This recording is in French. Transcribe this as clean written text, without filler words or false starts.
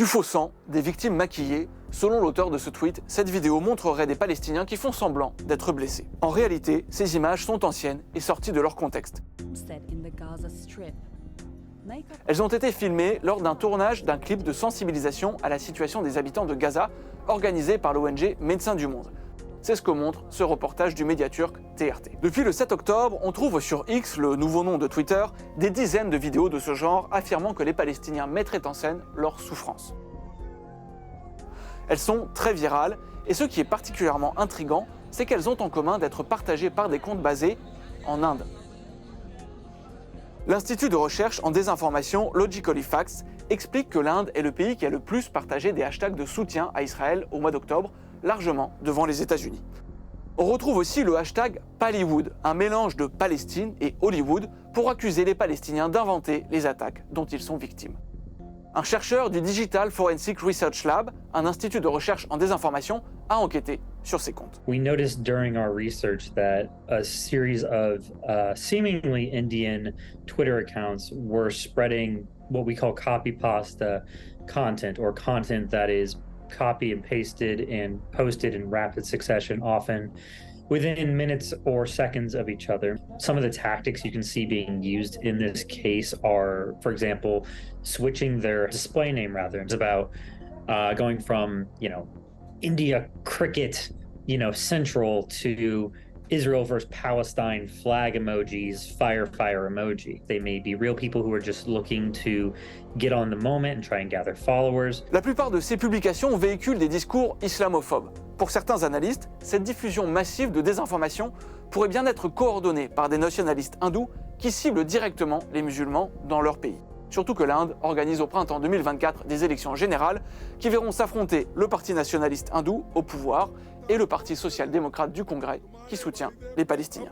Du faux sang, des victimes maquillées. Selon l'auteur de ce tweet, cette vidéo montrerait des Palestiniens qui font semblant d'être blessés. En réalité, ces images sont anciennes et sorties de leur contexte. Elles ont été filmées lors d'un tournage d'un clip de sensibilisation à la situation des habitants de Gaza, organisé par l'ONG Médecins du Monde. C'est ce que montre ce reportage du média turc TRT. Depuis le 7 octobre, on trouve sur X, le nouveau nom de Twitter, des dizaines de vidéos de ce genre affirmant que les Palestiniens mettraient en scène leur souffrance. Elles sont très virales, et ce qui est particulièrement intriguant, c'est qu'elles ont en commun d'être partagées par des comptes basés en Inde. L'Institut de recherche en désinformation Logically Facts explique que l'Inde est le pays qui a le plus partagé des hashtags de soutien à Israël au mois d'octobre, largement devant les États-Unis. On retrouve aussi le hashtag Pallywood, un mélange de Palestine et Hollywood pour accuser les Palestiniens d'inventer les attaques dont ils sont victimes. Un chercheur du Digital Forensic Research Lab, un institut de recherche en désinformation, a enquêté sur ces comptes. We noticed during our research that a series of seemingly Indian Twitter accounts were spreading what we call copy pasta content, or content that is copy and pasted and posted in rapid succession, often within minutes or seconds of each other. Some of the tactics you can see being used in this case are, for example, switching their display name rather. It's about going from, India cricket, central to Israel versus Palestine flag emojis, fire emoji. They may be real people who are just looking to get on the moment and try and gather followers. La plupart de ces publications véhiculent des discours islamophobes. Pour certains analystes, cette diffusion massive de désinformation pourrait bien être coordonnée par des nationalistes hindous qui ciblent directement les musulmans dans leur pays. Surtout que l'Inde organise au printemps 2024 des élections générales qui verront s'affronter le parti nationaliste hindou au pouvoir et le parti social-démocrate du Congrès qui soutient les Palestiniens.